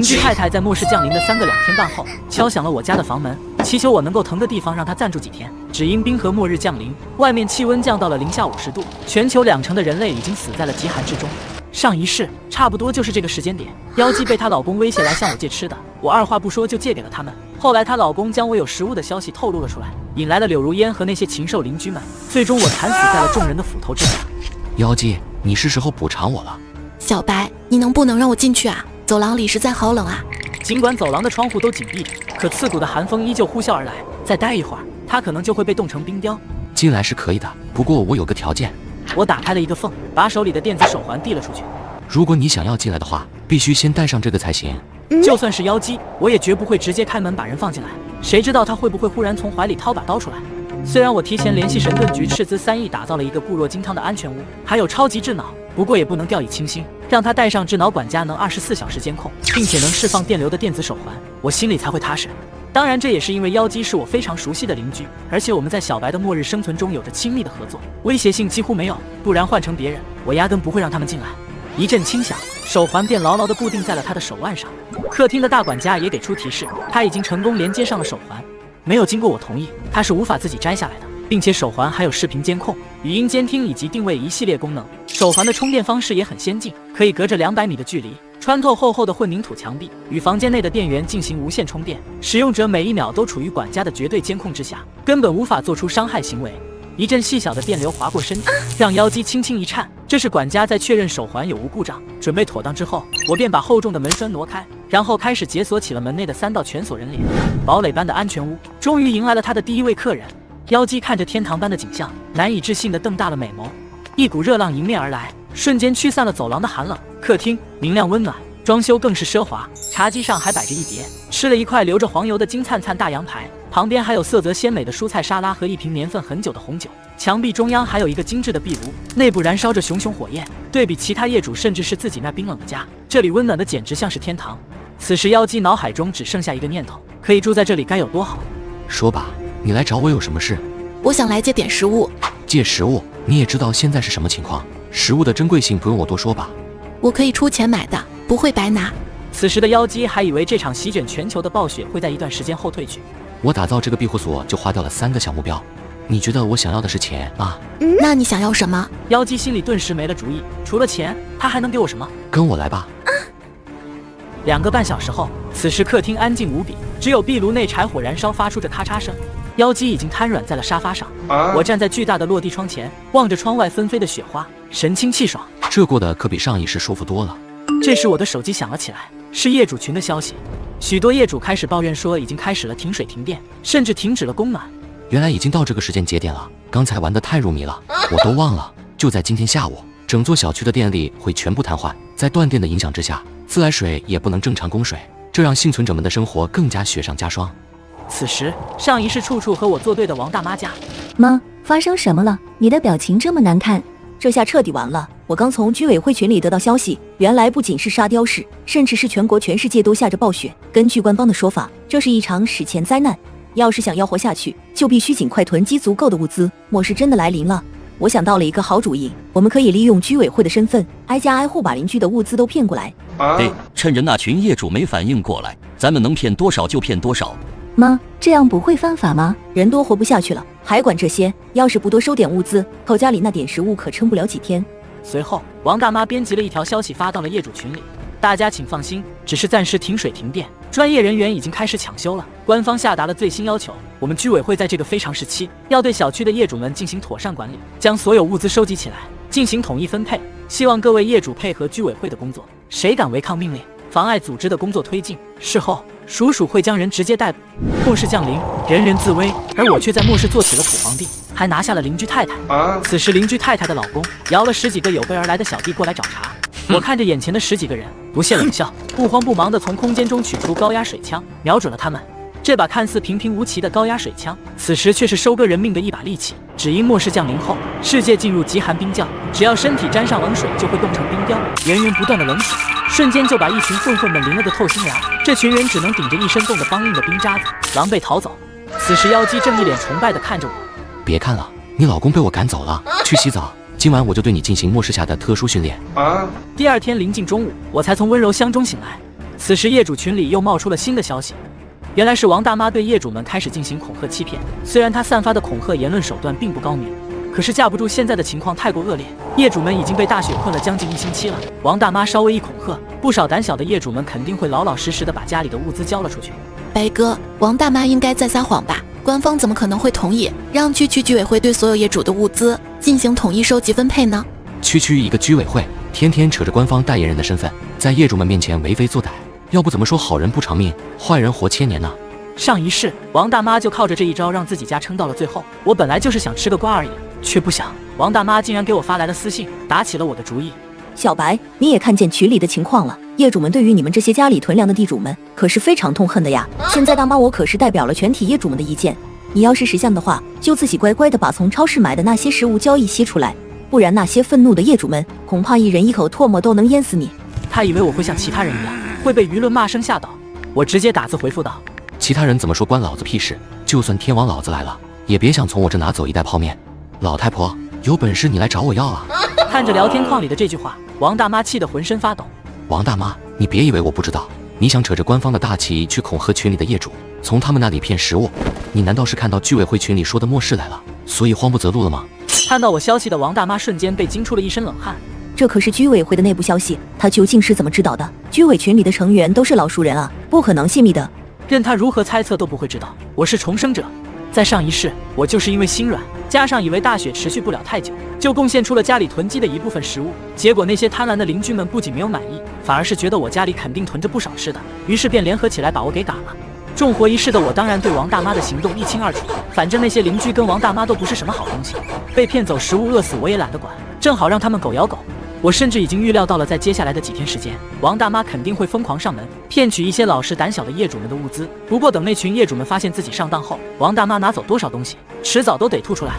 邻居太太在末世降临的2个2天半后，敲响了我家的房门，祈求我能够腾个地方让她暂住几天。只因冰河末日降临，外面气温降到了-50°，全球2成的人类已经死在了极寒之中。上一世差不多就是这个时间点，妖姬被她老公威胁来向我借吃的，我二话不说就借给了他们。后来她老公将我有食物的消息透露了出来，引来了柳如烟和那些禽兽邻居们，最终我惨死在了众人的斧头之下。妖姬，你是时候补偿我了。小白，你能不能让我进去啊？走廊里实在好冷啊。尽管走廊的窗户都紧闭着，可刺骨的寒风依旧呼啸而来，再待一会儿，他可能就会被冻成冰雕。进来是可以的，不过我有个条件。我打开了一个缝，把手里的电子手环递了出去。如果你想要进来的话，必须先带上这个才行。就算是妖姬，我也绝不会直接开门把人放进来，谁知道他会不会忽然从怀里掏把刀出来。虽然我提前联系神盾局斥资3亿打造了一个固若金汤的安全屋，还有超级智脑，不过也不能掉以轻心，让他带上智脑管家能24小时监控，并且能释放电流的电子手环，我心里才会踏实。当然，这也是因为妖姬是我非常熟悉的邻居，而且我们在小白的末日生存中有着亲密的合作，威胁性几乎没有，不然换成别人，我压根不会让他们进来。一阵轻响，手环便牢牢地固定在了他的手腕上。客厅的大管家也给出提示，他已经成功连接上了手环，没有经过我同意，他是无法自己摘下来的，并且手环还有视频监控、语音监听以及定位一系列功能。手环的充电方式也很先进，可以隔着200米的距离穿透厚厚的混凝土墙壁，与房间内的电源进行无线充电。使用者每1秒都处于管家的绝对监控之下，根本无法做出伤害行为。一阵细小的电流划过身体，让妖姬轻轻一颤。这是管家在确认手环有无故障、准备妥当之后，我便把厚重的门栓挪开，然后开始解锁起了门内的3道全锁人脸。堡垒般的安全屋终于迎来了他的第一位客人。妖姬看着天堂般的景象，难以置信地瞪大了美眸。一股热浪迎面而来，瞬间驱散了走廊的寒冷。客厅明亮温暖，装修更是奢华，茶几上还摆着一碟吃了一块流着黄油的金灿灿大羊排，旁边还有色泽鲜美的蔬菜沙拉和一瓶年份很久的红酒。墙壁中央还有一个精致的壁炉，内部燃烧着熊熊火焰。对比其他业主甚至是自己那冰冷的家，这里温暖的简直像是天堂。此时妖姬脑海中只剩下一个念头，可以住在这里该有多好。说吧，你来找我有什么事？我想来借点食物。借食物？你也知道现在是什么情况，食物的珍贵性不用我多说吧。我可以出钱买的，不会白拿。此时的妖姬还以为这场席卷全球的暴雪会在一段时间后退去。我打造这个庇护所就花掉了3个小目标，你觉得我想要的是钱啊？那你想要什么？妖姬心里顿时没了主意，除了钱，他还能给我什么？跟我来吧。2个半小时后，此时客厅安静无比，只有壁炉内柴火燃烧发出着咔嚓声。妖姬已经瘫软在了沙发上，我站在巨大的落地窗前，望着窗外纷飞的雪花，神清气爽。这过得可比上一世舒服多了。这时我的手机响了起来，是业主群的消息。许多业主开始抱怨说已经开始了停水停电，甚至停止了供暖。原来已经到这个时间节点了，刚才玩得太入迷了，我都忘了。就在今天下午，整座小区的电力会全部瘫痪，在断电的影响之下，自来水也不能正常供水，这让幸存者们的生活更加雪上加霜。此时，上一世处处和我作对的王大妈家，妈，发生什么了？你的表情这么难看。这下彻底完了！我刚从居委会群里得到消息，原来不仅是沙雕市，甚至是全世界都下着暴雪。根据官方的说法，这是一场史前灾难。要是想要活下去，就必须尽快囤积足够的物资。末世真的来临了，我想到了一个好主意，我们可以利用居委会的身份，挨家挨户把邻居的物资都骗过来。趁着那群业主没反应过来，咱们能骗多少就骗多少。妈，这样不会犯法吗？人多活不下去了，还管这些？要是不多收点物资，靠家里那点食物可撑不了几天。随后，王大妈编辑了一条消息发到了业主群里：大家请放心，只是暂时停水停电，专业人员已经开始抢修了。官方下达了最新要求，我们居委会在这个非常时期，要对小区的业主们进行妥善管理，将所有物资收集起来，进行统一分配。希望各位业主配合居委会的工作，谁敢违抗命令，妨碍组织的工作推进，事后叔叔会将人直接逮捕。末世降临，人人自危，而我却在末世做起了土皇帝，还拿下了邻居太太。此时邻居太太的老公摇了10几个有备而来的小弟过来找茬。我看着眼前的10几个人，不屑冷笑，不慌不忙地从空间中取出高压水枪，瞄准了他们。这把看似平平无奇的高压水枪，此时却是收割人命的一把利器。只因末世降临后，世界进入极寒冰窖，只要身体沾上冷水，就会冻成冰雕。源源不断的冷水，瞬间就把一群混混们淋了个透心凉。这群人只能顶着一身冻得梆硬的冰渣子，狼狈逃走。此时妖姬正一脸崇拜地看着我。别看了，你老公被我赶走了，去洗澡。今晚我就对你进行末世下的特殊训练。第2天临近中午，我才从温柔乡中醒来。此时业主群里又冒出了新的消息，原来是王大妈对业主们开始进行恐吓欺骗。虽然她散发的恐吓言论手段并不高明，可是架不住现在的情况太过恶劣，业主们已经被大雪困了将近1星期了。王大妈稍微一恐吓，不少胆小的业主们肯定会老老实实的把家里的物资交了出去。白哥，王大妈应该在撒谎吧？官方怎么可能会同意让区居委会对所有业主的物资进行统一收集分配呢？区一个居委会，天天扯着官方代言人的身份，在业主们面前为非作歹，要不怎么说好人不偿命，坏人活千年呢？上一世，王大妈就靠着这一招让自己家撑到了最后。我本来就是想吃个瓜而已，却不想王大妈竟然给我发来了私信，打起了我的主意。小白，你也看见群里的情况了，业主们对于你们这些家里囤粮的地主们可是非常痛恨的呀。现在大妈我可是代表了全体业主们的意见，你要是识相的话，就自己乖乖的把从超市买的那些食物交一些出来，不然那些愤怒的业主们恐怕一人一口唾沫都能淹死你。他以为我会像其他人一样会被舆论骂声吓倒，我直接打字回复道：其他人怎么说关老子屁事，就算天王老子来了，也别想从我这拿走一袋泡面。老太婆，有本事你来找我要啊！看着聊天框里的这句话，王大妈气得浑身发抖。王大妈，你别以为我不知道，你想扯着官方的大旗去恐吓群里的业主，从他们那里骗食物，你难道是看到居委会群里说的漠视来了，所以慌不择路了吗？看到我消息的王大妈瞬间被惊出了一身冷汗。这可是居委会的内部消息，他究竟是怎么知道的？居委群里的成员都是老熟人啊，不可能泄密的。任他如何猜测都不会知道，我是重生者。在上一世，我就是因为心软，加上以为大雪持续不了太久，就贡献出了家里囤积的一部分食物。结果那些贪婪的邻居们不仅没有满意，反而是觉得我家里肯定囤着不少吃的，于是便联合起来把我给赶了。重活一世的我当然对王大妈的行动一清二楚，反正那些邻居跟王大妈都不是什么好东西，被骗走食物饿死我也懒得管，正好让他们狗咬狗。我甚至已经预料到了，在接下来的几天时间，王大妈肯定会疯狂上门，骗取一些老实胆小的业主们的物资。不过等那群业主们发现自己上当后，王大妈拿走多少东西，迟早都得吐出来。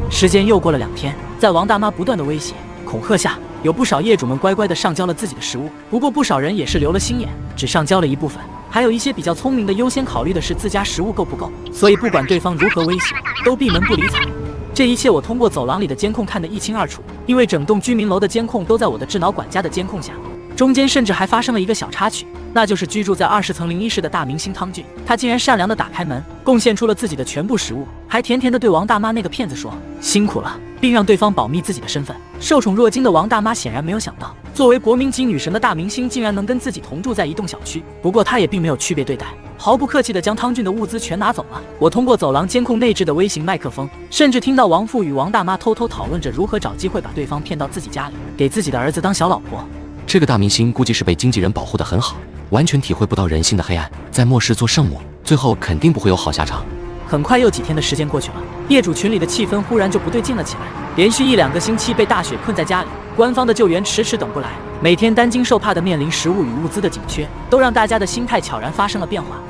时间又过了2天，在王大妈不断的威胁恐吓下，有不少业主们乖乖的上交了自己的食物。不过不少人也是留了心眼，只上交了一部分，还有一些比较聪明的优先考虑的是自家食物够不够，所以不管对方如何威胁，都闭门不理睬。这一切我通过走廊里的监控看得一清二楚，因为整栋居民楼的监控都在我的智脑管家的监控下。中间甚至还发生了一个小插曲，那就是居住在20层01室的大明星汤俊，他竟然善良地打开门，贡献出了自己的全部食物，还甜甜地对王大妈那个骗子说辛苦了，并让对方保密自己的身份。受宠若惊的王大妈显然没有想到，作为国民级女神的大明星竟然能跟自己同住在一栋小区。不过她也并没有区别对待，毫不客气地将汤俊的物资全拿走了。我通过走廊监控内置的微型麦克风，甚至听到王父与王大妈偷偷讨论着如何找机会把对方骗到自己家里，给自己的儿子当小老婆。这个大明星估计是被经纪人保护得很好，完全体会不到人性的黑暗，在末世做圣母，最后肯定不会有好下场。很快又几天的时间过去了，业主群里的气氛忽然就不对劲了起来。连续1-2个星期被大雪困在家里，官方的救援迟迟等不来，每天担惊受怕的面临食物与物资的紧缺，都让大家的心态悄然发生了变化。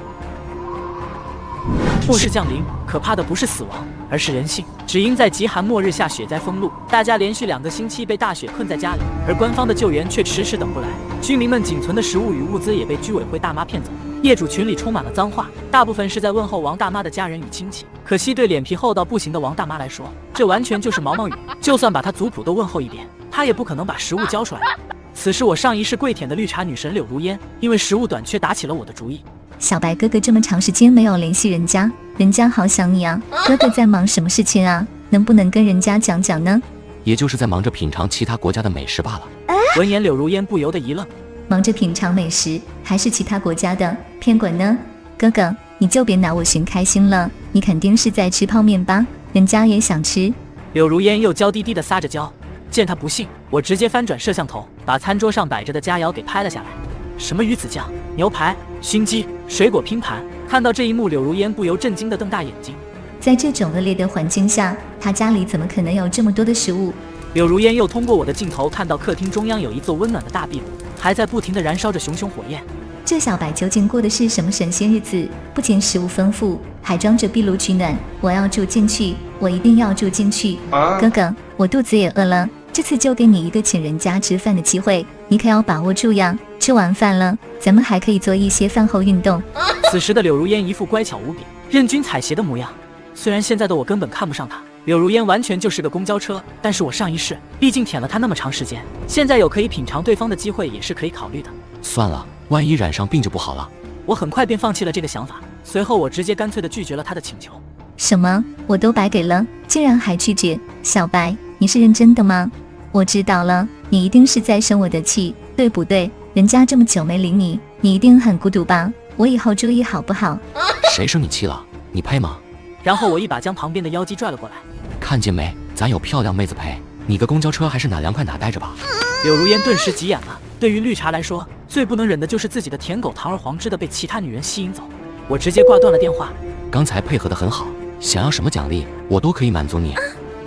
末世降临，可怕的不是死亡，而是人性。只因在极寒末日下雪灾封路，大家连续2个星期被大雪困在家里，而官方的救援却迟迟等不来。居民们仅存的食物与物资也被居委会大妈骗走。业主群里充满了脏话，大部分是在问候王大妈的家人与亲戚。可惜对脸皮厚到不行的王大妈来说，这完全就是毛毛雨。就算把她族谱都问候一遍，她也不可能把食物交出来。此时我上一世跪舔的绿茶女神柳如烟，因为食物短缺打起了我的主意。小白哥哥这么长时间没有联系人家，人家好想你啊！哥哥在忙什么事情啊？能不能跟人家讲讲呢？也就是在忙着品尝其他国家的美食罢了。闻言柳如烟不由得一愣，忙着品尝美食，还是其他国家的？偏滚呢？哥哥，你就别拿我寻开心了，你肯定是在吃泡面吧？人家也想吃。柳如烟又娇滴滴地撒着娇，见他不信，我直接翻转摄像头，把餐桌上摆着的佳肴给拍了下来。什么鱼子酱、牛排、熏鸡、水果拼盘，看到这一幕，柳如烟不由震惊地瞪大眼睛。在这种恶劣的环境下，他家里怎么可能有这么多的食物？柳如烟又通过我的镜头看到客厅中央有一座温暖的大壁炉，还在不停地燃烧着熊熊火焰。这小白究竟过的是什么神仙日子？不仅食物丰富，还装着壁炉取暖。我要住进去，我一定要住进去。哥哥，我肚子也饿了，这次就给你一个请人家吃饭的机会，你可要把握住呀！吃完饭了，咱们还可以做一些饭后运动。此时的柳如烟一副乖巧无比、任君采撷的模样。虽然现在的我根本看不上她，柳如烟完全就是个公交车，但是我上一世毕竟舔了她那么长时间，现在有可以品尝对方的机会也是可以考虑的。算了，万一染上病就不好了。我很快便放弃了这个想法，随后我直接干脆地拒绝了他的请求。什么？我都白给了，竟然还拒绝？小白，你是认真的吗？我知道了，你一定是在生我的气，对不对？人家这么久没理你，你一定很孤独吧？我以后注意好不好？谁生你气了？你配吗？然后我一把将旁边的妖姬拽了过来。看见没，咱有漂亮妹子陪，你个公交车还是哪凉快哪待着吧。柳如烟顿时急眼了。对于绿茶来说，最不能忍的就是自己的舔狗堂而皇之的被其他女人吸引走。我直接挂断了电话。刚才配合得很好，想要什么奖励，我都可以满足你。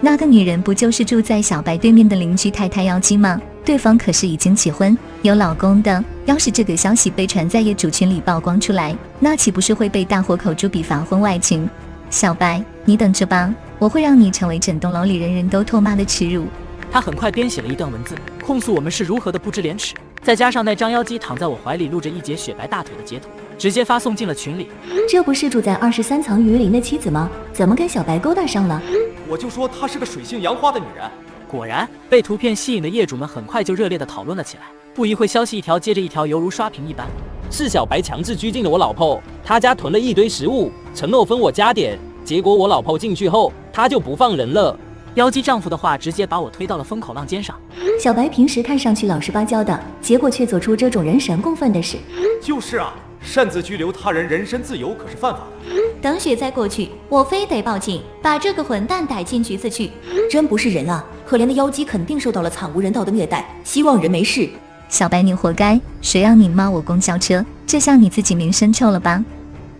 那个女人不就是住在小白对面的邻居太太妖姬吗？对方可是已经结婚有老公的，要是这个消息被传在业主群里曝光出来，那岂不是会被大伙口诛笔伐婚外情？小白，你等着吧，我会让你成为整栋楼里人人都唾骂的耻辱。他很快编写了一段文字，控诉我们是如何的不知廉耻，再加上那张妖姬躺在我怀里露着一截雪白大腿的截图，直接发送进了群里。这不是住在23层雨林的妻子吗？怎么跟小白勾搭上了？我就说她是个水性杨花的女人。果然，被图片吸引的业主们很快就热烈地讨论了起来。不一会，消息一条接着一条，犹如刷屏一般。是小白强制拘禁了我老婆，他家囤了一堆食物，承诺分我加点，结果我老婆进去后，他就不放人了。妖姬丈夫的话直接把我推到了风口浪尖上。小白平时看上去老实巴交的，结果却做出这种人神共愤的事。就是啊，擅自拘留他人人身自由可是犯法的。等雪灾过去，我非得报警，把这个混蛋逮进局子去。真不是人啊！可怜的妖姬肯定受到了惨无人道的虐待，希望人没事。小白，你活该！谁让你骂我公交车？这下你自己名声臭了吧？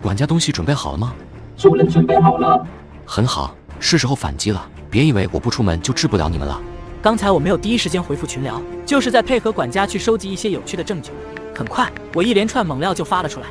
管家东西准备好了吗？主人准备好了。很好，是时候反击了。别以为我不出门就治不了你们了。刚才我没有第一时间回复群聊，就是在配合管家去收集一些有趣的证据。很快，我一连串猛料就发了出来。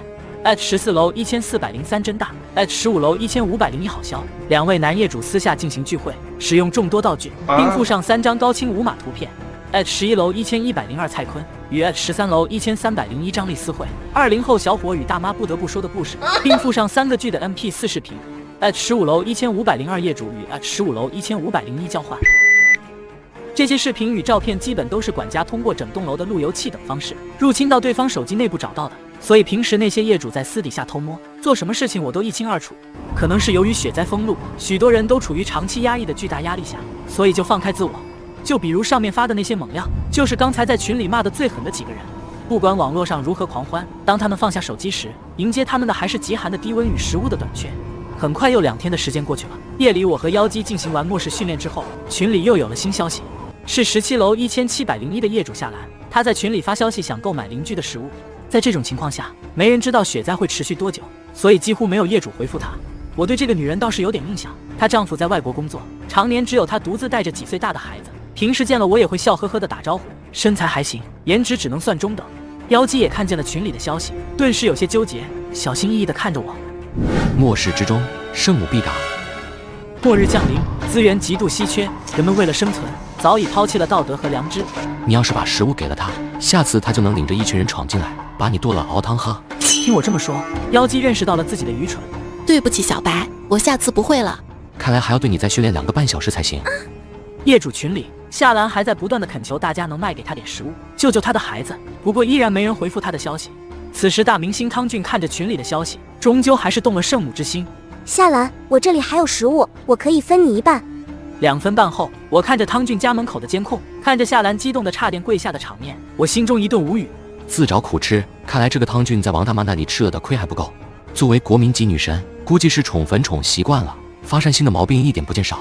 14楼1403真大，15楼1501好笑。2位男业主私下进行聚会，使用众多道具，并附上3张高清无码图片。11楼1102蔡坤与13楼1301张丽私会，20后小伙与大妈不得不说的故事，并附上3个剧的 MP4 视频。15楼1502业主与15楼1501交换。这些视频与照片基本都是管家通过整栋楼的路由器等方式入侵到对方手机内部找到的，所以平时那些业主在私底下偷摸做什么事情我都一清二楚。可能是由于雪灾封路，许多人都处于长期压抑的巨大压力下，所以就放开自我。就比如上面发的那些猛料，就是刚才在群里骂的最狠的几个人。不管网络上如何狂欢，当他们放下手机时，迎接他们的还是极寒的低温与食物的短缺。很快又2天的时间过去了，夜里我和妖姬进行完末世训练之后，群里又有了新消息，是17楼1701的业主夏兰，他在群里发消息想购买邻居的食物。在这种情况下，没人知道雪灾会持续多久，所以几乎没有业主回复她。我对这个女人倒是有点印象，她丈夫在外国工作，常年只有她独自带着几岁大的孩子，平时见了我也会笑呵呵的打招呼，身材还行，颜值只能算中等。妖姬也看见了群里的消息，顿时有些纠结，小心翼翼地看着我。末世之中，圣母必达。末日降临，资源极度稀缺，人们为了生存，早已抛弃了道德和良知。你要是把食物给了他，下次他就能领着一群人闯进来，把你剁了熬汤喝。听我这么说，妖姬认识到了自己的愚蠢。对不起，小白，我下次不会了。看来还要对你再训练2个半小时才行。业主群里，夏兰还在不断的恳求大家能卖给她点食物，救救她的孩子。不过依然没人回复她的消息。此时大明星汤俊看着群里的消息，终究还是动了圣母之心。夏兰，我这里还有食物，我可以分你一半。2分半后，我看着汤俊家门口的监控，看着夏兰激动的差点跪下的场面，我心中一顿无语。自找苦吃，看来这个汤俊在王大妈那里吃了的亏还不够。作为国民级女神，估计是宠粉宠习惯了，发善心的毛病一点不见少。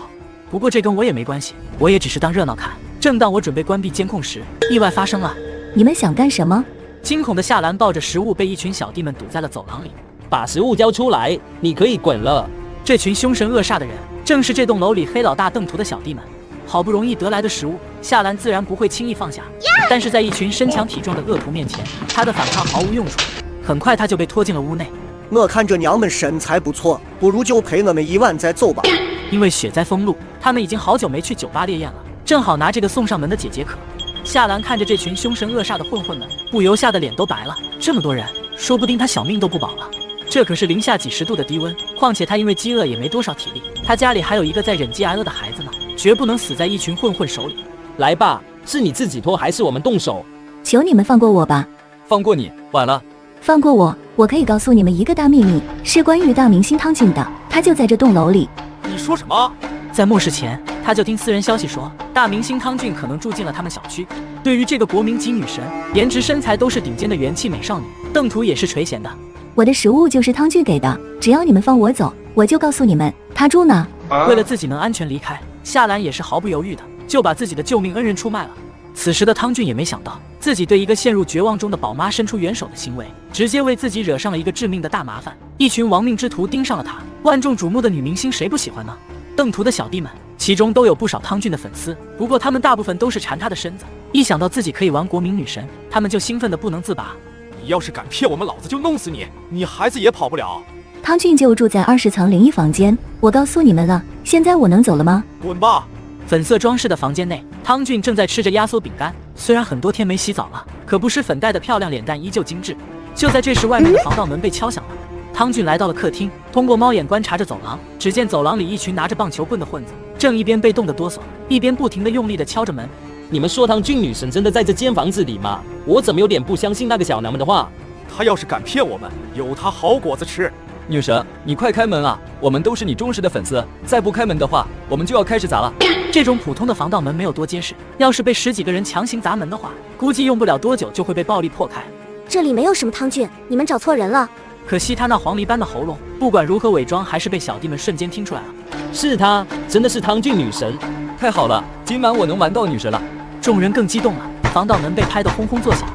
不过这跟我也没关系，我也只是当热闹看。正当我准备关闭监控时，意外发生了。你们想干什么？惊恐的夏兰抱着食物被一群小弟们堵在了走廊里。把食物交出来，你可以滚了。这群凶神恶煞的人，正是这栋楼里黑老大邓图的小弟们。好不容易得来的食物，夏兰自然不会轻易放下。但是在一群身强体壮的恶徒面前，他的反抗毫无用处。很快他就被拖进了屋内。我看这娘们身材不错，不如就赔我们1万再走吧。因为雪灾封路，他们已经好久没去酒吧烈焰了，正好拿这个送上门的解解渴。夏兰看着这群凶神恶煞的混混们，不由吓得脸都白了。这么多人，说不定他小命都不保了。这可是零下几10度的低温，况且他因为饥饿也没多少体力，他家里还有一个在忍饥挨饿的孩子呢，绝不能死在一群混混手里。来吧，是你自己拖还是我们动手？求你们放过我吧。放过你，晚了。放过我，我可以告诉你们一个大秘密，是关于大明星汤俊的，他就在这栋楼里。你说什么？在末世前，他就听私人消息说，大明星汤俊可能住进了他们小区。对于这个国民级女神，颜值身材都是顶尖的元气美少女，邓图也是垂涎的。我的食物就是汤俊给的，只要你们放我走，我就告诉你们他住哪。为了自己能安全离开，夏兰也是毫不犹豫的就把自己的救命恩人出卖了。此时的汤俊也没想到，自己对一个陷入绝望中的宝妈伸出援手的行为，直接为自己惹上了一个致命的大麻烦。一群亡命之徒盯上了他，万众瞩目的女明星谁不喜欢呢？邓图的小弟们其中都有不少汤俊的粉丝，不过他们大部分都是馋他的身子，一想到自己可以玩国民女神，他们就兴奋得不能自拔。你要是敢骗我们，老子就弄死你，你孩子也跑不了。汤俊就住在20层01房间，我告诉你们了，现在我能走了吗？滚吧！粉色装饰的房间内，汤俊正在吃着压缩饼干。虽然很多天没洗澡了，可不施粉黛的漂亮脸蛋依旧精致。就在这时，外面的防盗门被敲响了。汤俊来到了客厅，通过猫眼观察着走廊，只见走廊里一群拿着棒球棍的混子，正一边被冻得哆嗦，一边不停地用力地敲着门。你们说汤俊女神真的在这间房子里吗？我怎么有点不相信那个小娘们的话？他要是敢骗我们，有他好果子吃。女神，你快开门啊！我们都是你忠实的粉丝，再不开门的话，我们就要开始砸了。这种普通的防盗门没有多结实，要是被10几个人强行砸门的话，估计用不了多久就会被暴力破开。这里没有什么汤俊，你们找错人了。可惜他那黄鹂般的喉咙，不管如何伪装，还是被小弟们瞬间听出来了。是他，真的是汤俊女神！太好了，今晚我能玩到女神了。众人更激动了，防盗门被拍得轰轰作响。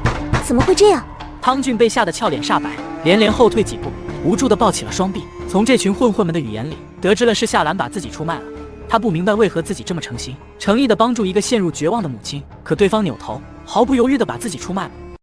怎么会这样？汤俊被吓得俏脸煞白，连连后退几步，无助地抱起了双臂。从这群混混们的语言里，得知了是夏兰把自己出卖了。他不明白为何自己这么诚心诚意地帮助一个陷入绝望的母亲，可对方扭头，毫不犹豫地把自己出卖了。